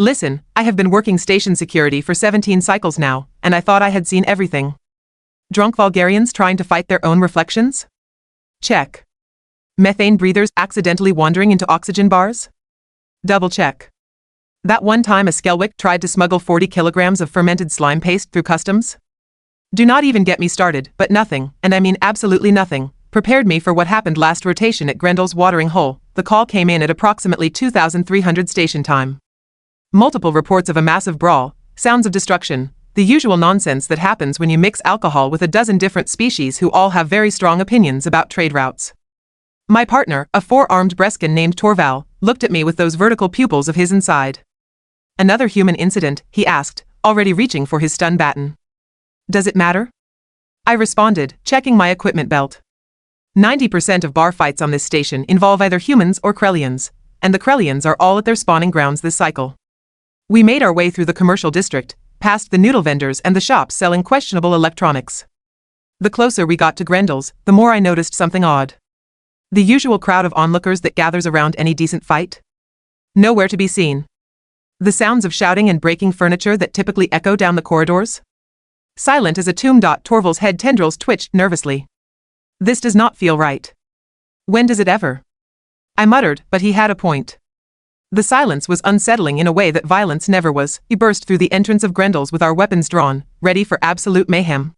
Listen, I have been working station security for 17 cycles now, and I thought I had seen everything. Drunk Vulgarians trying to fight their own reflections? Check. Methane breathers accidentally wandering into oxygen bars? Double check. That one time a Skelwick tried to smuggle 40 kilograms of fermented slime paste through customs? Do not even get me started, but nothing, and I mean absolutely nothing, prepared me for what happened last rotation at Grendel's watering hole. The call came in at approximately 2300 station time. Multiple reports of a massive brawl, sounds of destruction, the usual nonsense that happens when you mix alcohol with a dozen different species who all have very strong opinions about trade routes. My partner, a four-armed Breskin named Torval, looked at me with those vertical pupils of his inside. Another human incident, he asked, already reaching for his stun baton. Does it matter? I responded, checking my equipment belt. 90% of bar fights on this station involve either humans or Krellians, and the Krellians are all at their spawning grounds this cycle. We made our way through the commercial district, past the noodle vendors and the shops selling questionable electronics. The closer we got to Grendel's, the more I noticed something odd. The usual crowd of onlookers that gathers around any decent fight? Nowhere to be seen. The sounds of shouting and breaking furniture that typically echo down the corridors? Silent as a tomb. Torval's head tendrils twitched nervously. This does not feel right. When does it ever? I muttered, but he had a point. The silence was unsettling in a way that violence never was. We burst through the entrance of Grendel's with our weapons drawn, ready for absolute mayhem.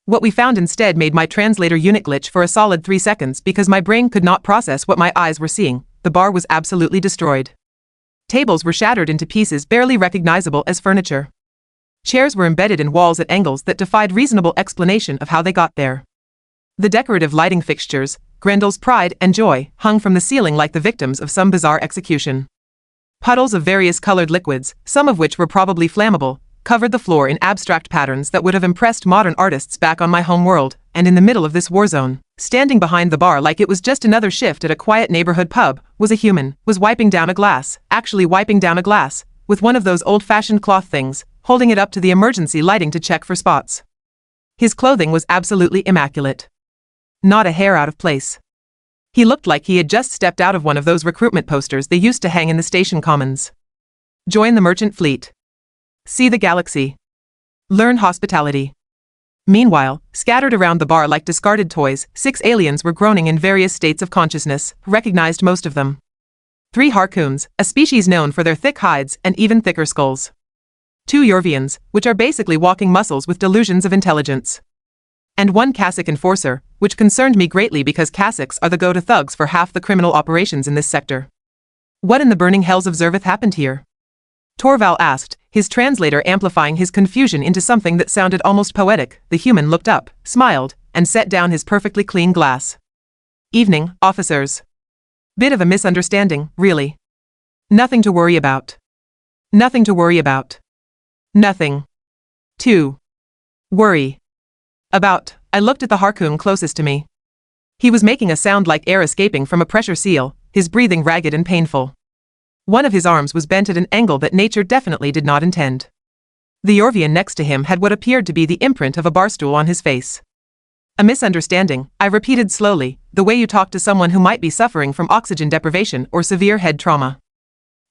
What we found instead made my translator unit glitch for a solid 3 seconds because my brain could not process what my eyes were seeing. The bar was absolutely destroyed. Tables were shattered into pieces barely recognizable as furniture. Chairs were embedded in walls at angles that defied reasonable explanation of how they got there. The decorative lighting fixtures, Grendel's pride and joy, hung from the ceiling like the victims of some bizarre execution. Puddles of various colored liquids, some of which were probably flammable, covered the floor in abstract patterns that would have impressed modern artists back on my home world, and in the middle of this war zone, standing behind the bar like it was just another shift at a quiet neighborhood pub, was a human, was wiping down a glass, actually wiping down a glass, with one of those old-fashioned cloth things, holding it up to the emergency lighting to check for spots. His clothing was absolutely immaculate. Not a hair out of place. He looked like he had just stepped out of one of those recruitment posters they used to hang in the station commons. Join the merchant fleet. See the galaxy. Learn hospitality. Meanwhile, scattered around the bar like discarded toys, 6 aliens were groaning in various states of consciousness, recognized most of them. 3 Harkoons, a species known for their thick hides and even thicker skulls. 2 Yorvians, which are basically walking muscles with delusions of intelligence. And 1 Kasich enforcer, which concerned me greatly because Kasichs are the go-to thugs for half the criminal operations in this sector. What in the burning hells of Zervith happened here? Torval asked, his translator amplifying his confusion into something that sounded almost poetic. The human looked up, smiled, and set down his perfectly clean glass. Evening, officers. Bit of a misunderstanding, really. Nothing to worry about. Nothing to worry about. Nothing to worry about. I looked at the Harkoon closest to me. He was making a sound like air escaping from a pressure seal, his breathing ragged and painful. One of his arms was bent at an angle that nature definitely did not intend. The Yorvian next to him had what appeared to be the imprint of a barstool on his face. A misunderstanding, I repeated slowly, the way you talk to someone who might be suffering from oxygen deprivation or severe head trauma.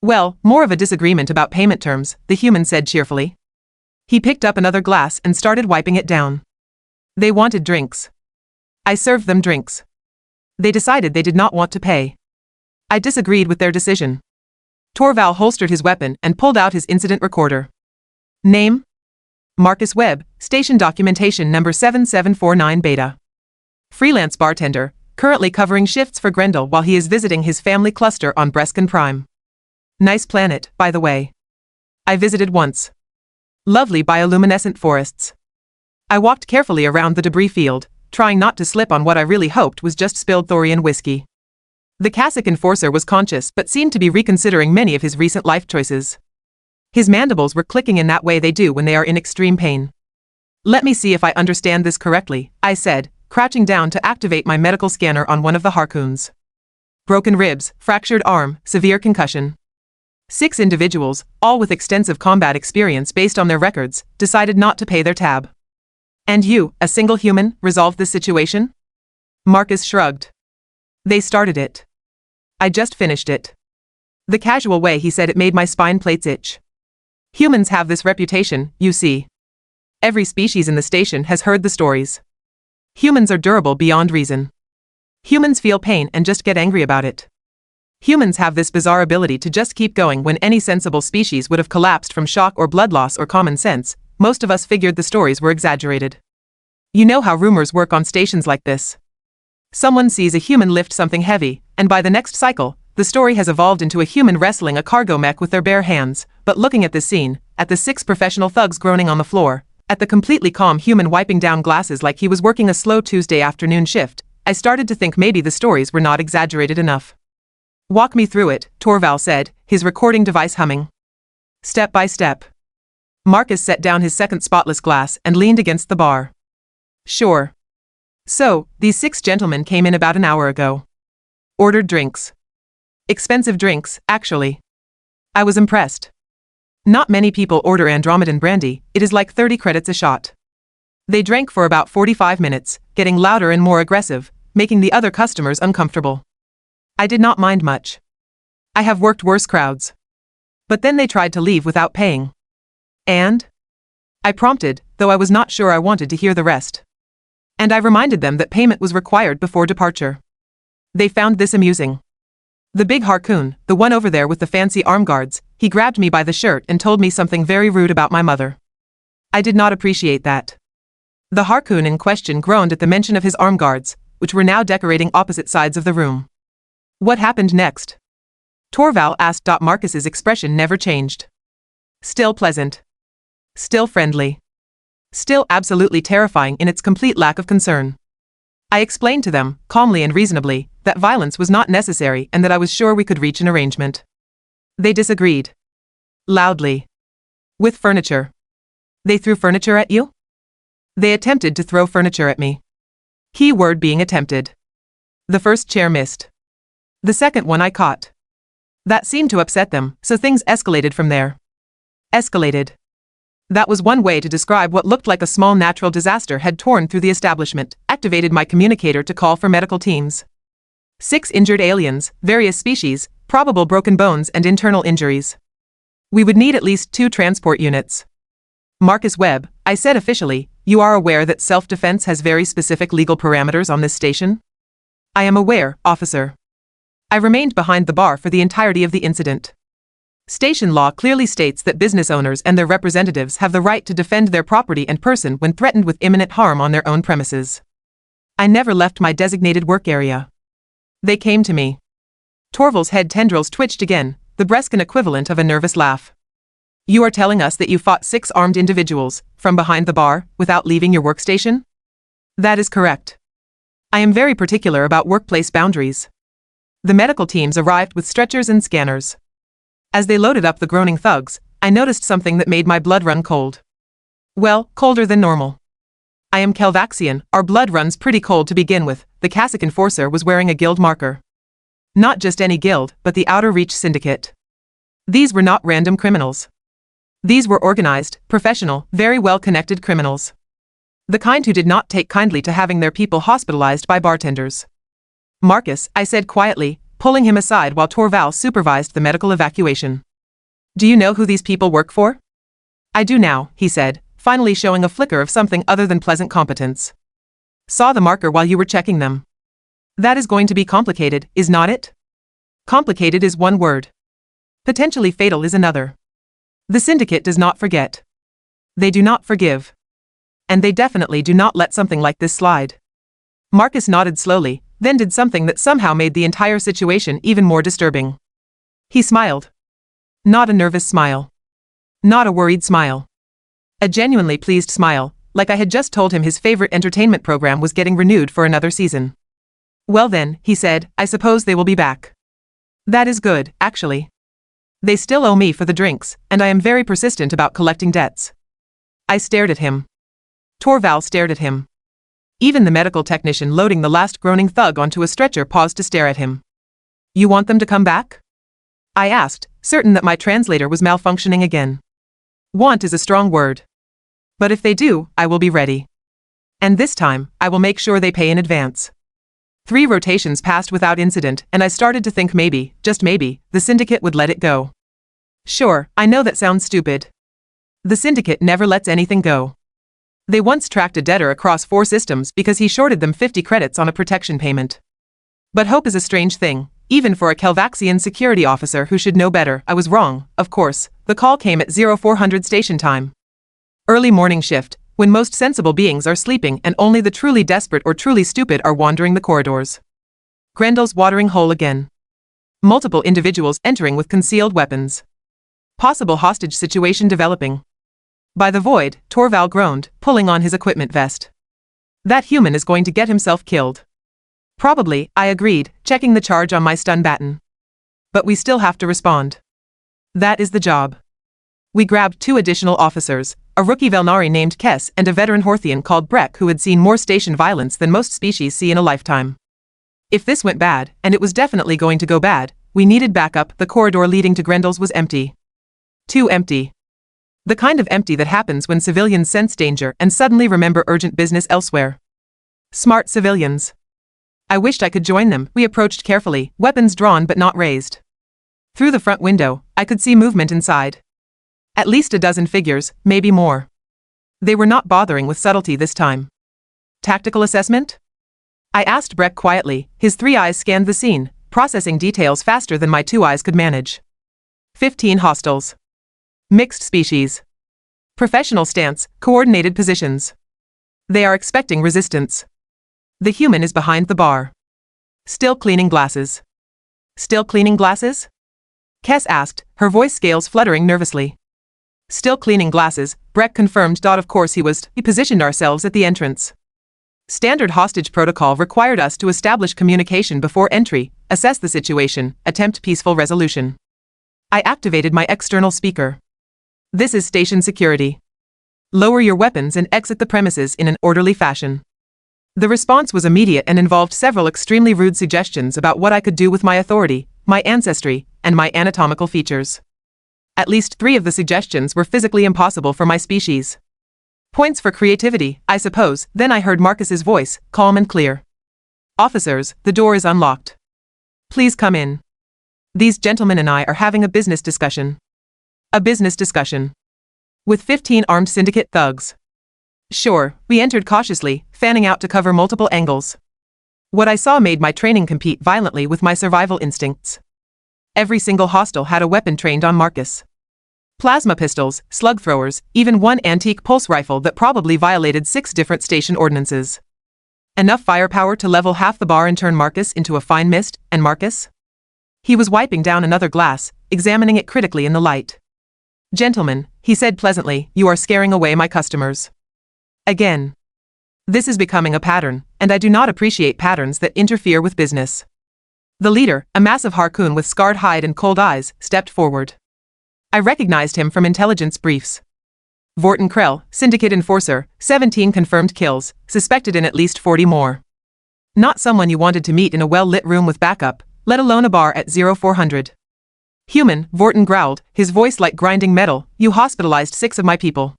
Well, more of a disagreement about payment terms, the human said cheerfully. He picked up another glass and started wiping it down. They wanted drinks. I served them drinks. They decided they did not want to pay. I disagreed with their decision. Torval holstered his weapon and pulled out his incident recorder. Name? Marcus Webb, station documentation number 7749 beta. Freelance bartender, currently covering shifts for Grendel while he is visiting his family cluster on Breskin Prime. Nice planet, by the way. I visited once. Lovely bioluminescent forests. I walked carefully around the debris field, trying not to slip on what I really hoped was just spilled Thorian whiskey. The Kasich enforcer was conscious but seemed to be reconsidering many of his recent life choices. His mandibles were clicking in that way they do when they are in extreme pain. Let me see if I understand this correctly, I said, crouching down to activate my medical scanner on one of the Harkoons. Broken ribs, fractured arm, severe concussion. 6 individuals, all with extensive combat experience based on their records, decided not to pay their tab. And you, a single human, resolved this situation? Marcus shrugged. They started it. I just finished it. The casual way he said it made my spine plates itch. Humans have this reputation, you see. Every species in the station has heard the stories. Humans are durable beyond reason. Humans feel pain and just get angry about it. Humans have this bizarre ability to just keep going when any sensible species would have collapsed from shock or blood loss or common sense. Most of us figured the stories were exaggerated. You know how rumors work on stations like this. Someone sees a human lift something heavy, and by the next cycle, the story has evolved into a human wrestling a cargo mech with their bare hands. But looking at this scene, at the 6 professional thugs groaning on the floor, at the completely calm human wiping down glasses like he was working a slow Tuesday afternoon shift, I started to think maybe the stories were not exaggerated enough. Walk me through it, Torval said, his recording device humming. Step by step. Marcus set down his second spotless glass and leaned against the bar. Sure. So, these 6 gentlemen came in about an hour ago. Ordered drinks. Expensive drinks, actually. I was impressed. Not many people order Andromedan brandy, it is like 30 credits a shot. They drank for about 45 minutes, getting louder and more aggressive, making the other customers uncomfortable. I did not mind much. I have worked worse crowds. But then they tried to leave without paying. And? I prompted, though I was not sure I wanted to hear the rest. And I reminded them that payment was required before departure. They found this amusing. The big Harkoon, the one over there with the fancy arm guards, he grabbed me by the shirt and told me something very rude about my mother. I did not appreciate that. The Harkoon in question groaned at the mention of his arm guards, which were now decorating opposite sides of the room. What happened next? Torval asked. Marcus's expression never changed. Still pleasant. Still friendly. Still absolutely terrifying in its complete lack of concern. I explained to them, calmly and reasonably, that violence was not necessary and that I was sure we could reach an arrangement. They disagreed. Loudly. With furniture. They threw furniture at you? They attempted to throw furniture at me. Key word being attempted. The first chair missed. The second one I caught. That seemed to upset them, so things escalated from there. Escalated. That was one way to describe what looked like a small natural disaster had torn through the establishment. Activated my communicator to call for medical teams. 6 injured aliens, various species, probable broken bones and internal injuries. We would need at least 2 transport units. Marcus Webb, I said officially, you are aware that self-defense has very specific legal parameters on this station? I am aware, officer. I remained behind the bar for the entirety of the incident. Station law clearly states that business owners and their representatives have the right to defend their property and person when threatened with imminent harm on their own premises. I never left my designated work area. They came to me. Torval's head tendrils twitched again, the Brescan equivalent of a nervous laugh. You are telling us that you fought 6 armed individuals, from behind the bar, without leaving your workstation? That is correct. I am very particular about workplace boundaries. The medical teams arrived with stretchers and scanners. As they loaded up the groaning thugs, I noticed something that made my blood run cold. Well, colder than normal. I am Kelvaxian, our blood runs pretty cold to begin with. The cassock enforcer was wearing a guild marker. Not just any guild, but the Outer Reach Syndicate. These were not random criminals. These were organized, professional, very well-connected criminals. The kind who did not take kindly to having their people hospitalized by bartenders. Marcus, I said quietly, pulling him aside while Torval supervised the medical evacuation. Do you know who these people work for? I do now, he said, finally showing a flicker of something other than pleasant competence. Saw the marker while you were checking them. That is going to be complicated, is not it? Complicated is one word. Potentially fatal is another. The Syndicate does not forget. They do not forgive. And they definitely do not let something like this slide. Marcus nodded slowly, then did something that somehow made the entire situation even more disturbing. He smiled. Not a nervous smile. Not a worried smile. A genuinely pleased smile, like I had just told him his favorite entertainment program was getting renewed for another season. Well then, he said, I suppose they will be back. That is good, actually. They still owe me for the drinks, and I am very persistent about collecting debts. I stared at him. Torval stared at him. Even the medical technician loading the last groaning thug onto a stretcher paused to stare at him. You want them to come back? I asked, certain that my translator was malfunctioning again. Want is a strong word. But if they do, I will be ready. And this time, I will make sure they pay in advance. 3 rotations passed without incident, and I started to think maybe, just maybe, the Syndicate would let it go. Sure, I know that sounds stupid. The Syndicate never lets anything go. They once tracked a debtor across 4 systems because he shorted them 50 credits on a protection payment. But hope is a strange thing, even for a Calvaxian security officer who should know better. I was wrong, of course. The call came at 0400 station time. Early morning shift, when most sensible beings are sleeping and only the truly desperate or truly stupid are wandering the corridors. Grendel's watering hole again. Multiple individuals entering with concealed weapons. Possible hostage situation developing. By the void, Torval groaned, pulling on his equipment vest. That human is going to get himself killed. Probably, I agreed, checking the charge on my stun baton. But we still have to respond. That is the job. We grabbed 2 additional officers, a rookie Velnari named Kess and a veteran Horthian called Breck who had seen more station violence than most species see in a lifetime. If this went bad, and it was definitely going to go bad, we needed backup. The corridor leading to Grendel's was empty. Too empty. The kind of empty that happens when civilians sense danger and suddenly remember urgent business elsewhere. Smart civilians. I wished I could join them. We approached carefully, weapons drawn but not raised. Through the front window, I could see movement inside. At least a dozen figures, maybe more. They were not bothering with subtlety this time. Tactical assessment? I asked Breck quietly. His 3 eyes scanned the scene, processing details faster than my 2 eyes could manage. 15 hostiles. Mixed species. Professional stance, coordinated positions. They are expecting resistance. The human is behind the bar. Still cleaning glasses. Still cleaning glasses? Kess asked, her voice scales fluttering nervously. Still cleaning glasses, Breck confirmed. Of course he was. We positioned ourselves at the entrance. Standard hostage protocol required us to establish communication before entry, assess the situation, attempt peaceful resolution. I activated my external speaker. This is station security. Lower your weapons and exit the premises in an orderly fashion. The response was immediate and involved several extremely rude suggestions about what I could do with my authority, my ancestry, and my anatomical features. At least 3 of the suggestions were physically impossible for my species. Points for creativity, I suppose. Then I heard Marcus's voice, calm and clear. Officers, the door is unlocked. Please come in. These gentlemen and I are having a business discussion. A business discussion. With 15 armed syndicate thugs. Sure, we entered cautiously, fanning out to cover multiple angles. What I saw made my training compete violently with my survival instincts. Every single hostile had a weapon trained on Marcus. Plasma pistols, slug throwers, even one antique pulse rifle that probably violated 6 different station ordinances. Enough firepower to level half the bar and turn Marcus into a fine mist. And Marcus? He was wiping down another glass, examining it critically in the light. Gentlemen, he said pleasantly, you are scaring away my customers. Again. This is becoming a pattern, and I do not appreciate patterns that interfere with business. The leader, a massive Harkoon with scarred hide and cold eyes, stepped forward. I recognized him from intelligence briefs. Vorten Krell, Syndicate Enforcer, 17 confirmed kills, suspected in at least 40 more. Not someone you wanted to meet in a well-lit room with backup, let alone a bar at 0400. Human, Vorten growled, his voice like grinding metal, you hospitalized 6 of my people.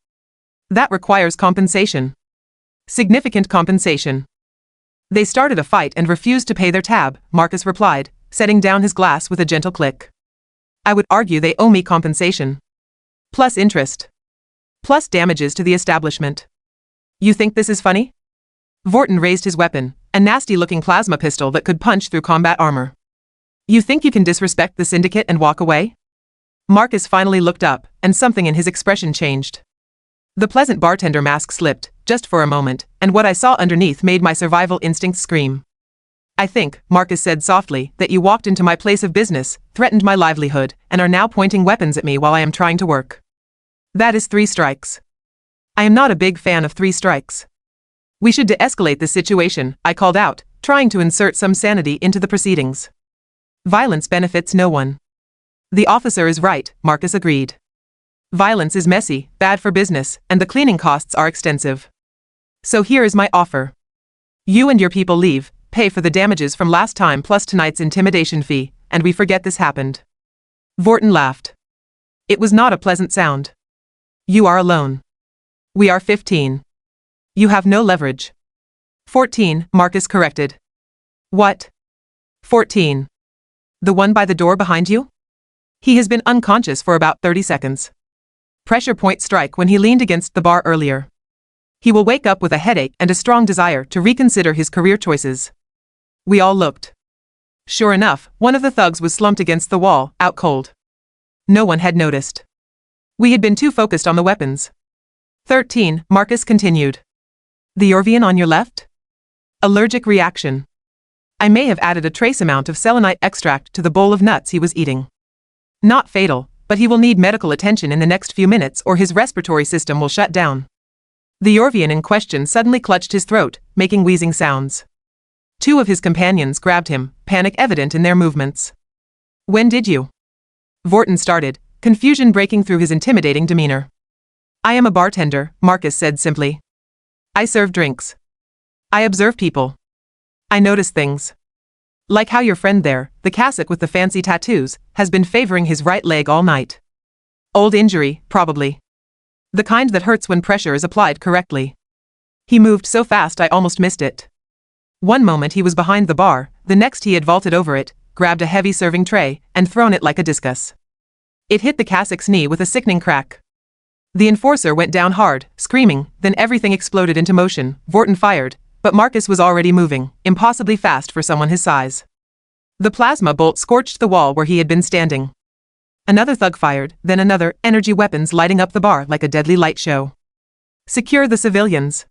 That requires compensation. Significant compensation. They started a fight and refused to pay their tab, Marcus replied, setting down his glass with a gentle click. I would argue they owe me compensation. Plus interest. Plus damages to the establishment. You think this is funny? Vorten raised his weapon, a nasty-looking plasma pistol that could punch through combat armor. You think you can disrespect the Syndicate and walk away? Marcus finally looked up, and something in his expression changed. The pleasant bartender mask slipped, just for a moment, and what I saw underneath made my survival instincts scream. I think, Marcus said softly, that you walked into my place of business, threatened my livelihood, and are now pointing weapons at me while I am trying to work. That is 3 strikes. I am not a big fan of 3 strikes. We should de-escalate this situation, I called out, trying to insert some sanity into the proceedings. Violence benefits no one. The officer is right, Marcus agreed. Violence is messy, bad for business, and the cleaning costs are extensive. So here is my offer. You and your people leave, pay for the damages from last time plus tonight's intimidation fee, and we forget this happened. Vorten laughed. It was not a pleasant sound. You are alone. We are 15. You have no leverage. 14, Marcus corrected. What? 14. The one by the door behind you? He has been unconscious for about 30 seconds. Pressure point strike when he leaned against the bar earlier. He will wake up with a headache and a strong desire to reconsider his career choices. We all looked. Sure enough, one of the thugs was slumped against the wall, out cold. No one had noticed. We had been too focused on the weapons. 13, Marcus continued. The Orvian on your left? Allergic reaction. I may have added a trace amount of selenite extract to the bowl of nuts he was eating. Not fatal, but he will need medical attention in the next few minutes or his respiratory system will shut down. The Orvian in question suddenly clutched his throat, making wheezing sounds. Two of his companions grabbed him, panic evident in their movements. When did you? Vorton started, confusion breaking through his intimidating demeanor. I am a bartender, Marcus said simply. I serve drinks. I observe people. I notice things. Like how your friend there, the cassock with the fancy tattoos, has been favoring his right leg all night. Old injury, probably. The kind that hurts when pressure is applied correctly. He moved so fast I almost missed it. One moment he was behind the bar, the next he had vaulted over it, grabbed a heavy serving tray, and thrown it like a discus. It hit the cassock's knee with a sickening crack. The enforcer went down hard, screaming, then everything exploded into motion. Vorton fired, but Marcus was already moving, impossibly fast for someone his size. The plasma bolt scorched the wall where he had been standing. Another thug fired, then another, energy weapons lighting up the bar like a deadly light show. Secure the civilians.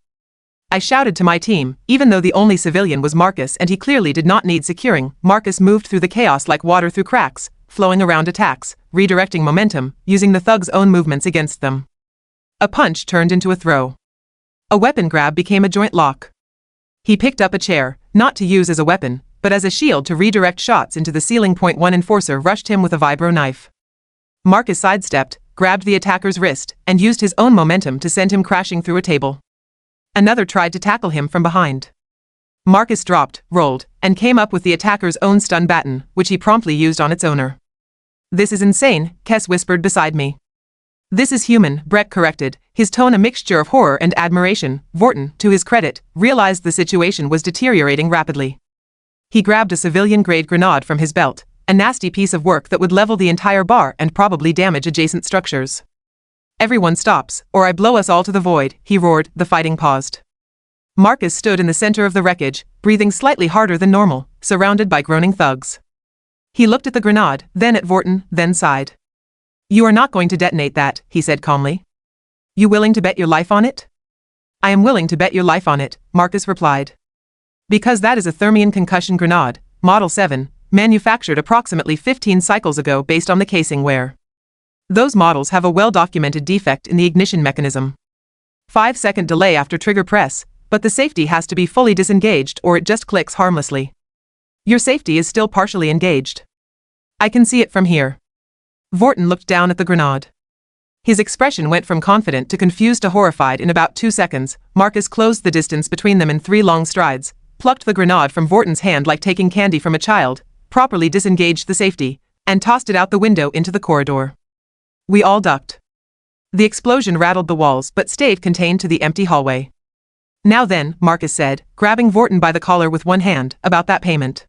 I shouted to my team, even though the only civilian was Marcus and he clearly did not need securing. Marcus moved through the chaos like water through cracks, flowing around attacks, redirecting momentum, using the thug's own movements against them. A punch turned into a throw. A weapon grab became a joint lock. He picked up a chair, not to use as a weapon, but as a shield to redirect shots into the ceiling. One enforcer rushed him with a vibro knife. Marcus sidestepped, grabbed the attacker's wrist, and used his own momentum to send him crashing through a table. Another tried to tackle him from behind. Marcus dropped, rolled, and came up with the attacker's own stun baton, which he promptly used on its owner. This is insane, Kess whispered beside me. This is human, Breck corrected, his tone a mixture of horror and admiration. Vorton, to his credit, realized the situation was deteriorating rapidly. He grabbed a civilian-grade grenade from his belt, a nasty piece of work that would level the entire bar and probably damage adjacent structures. Everyone stops, or I blow us all to the void, he roared. The fighting paused. Marcus stood in the center of the wreckage, breathing slightly harder than normal, surrounded by groaning thugs. He looked at the grenade, then at Vorton, then sighed. You are not going to detonate that, he said calmly. You willing to bet your life on it? I am willing to bet your life on it, Marcus replied. Because that is a Thermion concussion grenade, Model 7, manufactured approximately 15 cycles ago based on the casing wear. Those models have a well-documented defect in the ignition mechanism. 5-second delay after trigger press, but the safety has to be fully disengaged or it just clicks harmlessly. Your safety is still partially engaged. I can see it from here. Vorton looked down at the grenade. His expression went from confident to confused to horrified in about 2 seconds. Marcus closed the distance between them in 3 long strides, plucked the grenade from Vorton's hand like taking candy from a child, properly disengaged the safety, and tossed it out the window into the corridor. We all ducked. The explosion rattled the walls but stayed contained to the empty hallway. Now then, Marcus said, grabbing Vorton by the collar with one hand, about that payment.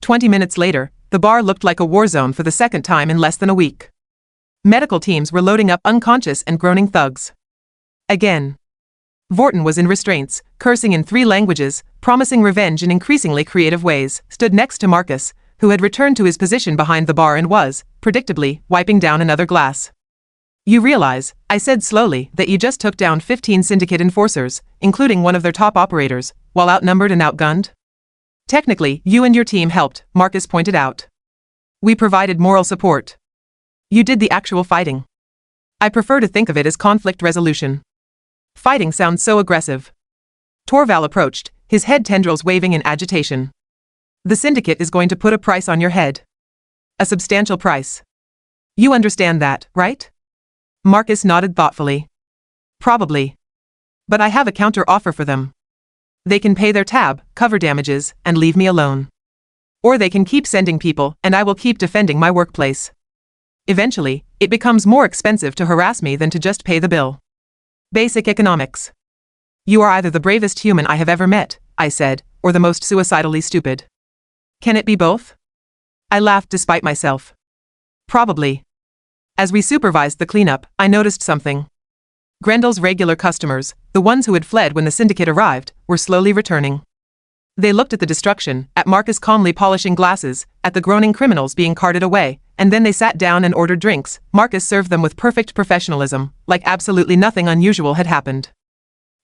20 minutes later, the bar looked like a war zone for the second time in less than a week. Medical teams were loading up unconscious and groaning thugs. Again. Vorton was in restraints, cursing in 3 languages, promising revenge in increasingly creative ways, stood next to Marcus, who had returned to his position behind the bar and was, predictably, wiping down another glass. You realize, I said slowly, that you just took down 15 Syndicate enforcers, including one of their top operators, while outnumbered and outgunned? Technically, you and your team helped, Marcus pointed out. We provided moral support. You did the actual fighting. I prefer to think of it as conflict resolution. Fighting sounds so aggressive. Torval approached, his head tendrils waving in agitation. The Syndicate is going to put a price on your head. A substantial price. You understand that, right? Marcus nodded thoughtfully. Probably. But I have a counter offer for them. They can pay their tab, cover damages, and leave me alone. Or they can keep sending people, and I will keep defending my workplace. Eventually, it becomes more expensive to harass me than to just pay the bill. Basic economics. You are either the bravest human I have ever met, I said, or the most suicidally stupid? Can it be both? I laughed despite myself. Probably. As we supervised the cleanup, I noticed something. Grendel's regular customers, the ones who had fled when the Syndicate arrived, were slowly returning. They looked at the destruction, at Marcus calmly polishing glasses, at the groaning criminals being carted away, and then they sat down and ordered drinks. Marcus served them with perfect professionalism, like absolutely nothing unusual had happened.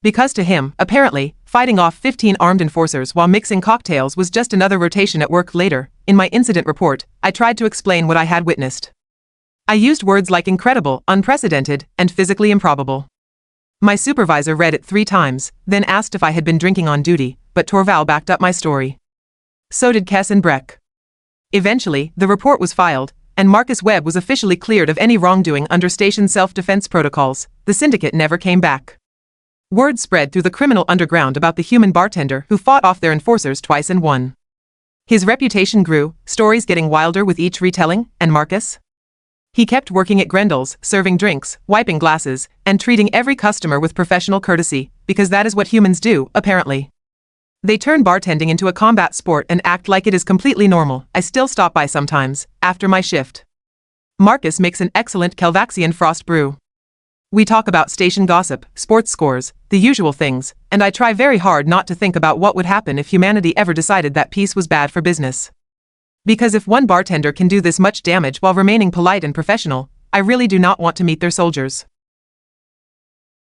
Because to him, apparently, fighting off 15 armed enforcers while mixing cocktails was just another rotation at work. Later, in my incident report, I tried to explain what I had witnessed. I used words like incredible, unprecedented, and physically improbable. My supervisor read it 3 times, then asked if I had been drinking on duty, but Torval backed up my story. So did Kess and Breck. Eventually, the report was filed, and Marcus Webb was officially cleared of any wrongdoing under station self-defense protocols. The Syndicate never came back. Word spread through the criminal underground about the human bartender who fought off their enforcers twice and won. His reputation grew, stories getting wilder with each retelling, and Marcus? He kept working at Grendel's, serving drinks, wiping glasses, and treating every customer with professional courtesy, because that is what humans do, apparently. They turn bartending into a combat sport and act like it is completely normal. I still stop by sometimes, after my shift. Marcus makes an excellent Calvaxian frost brew. We talk about station gossip, sports scores, the usual things, and I try very hard not to think about what would happen if humanity ever decided that peace was bad for business. Because if one bartender can do this much damage while remaining polite and professional, I really do not want to meet their soldiers.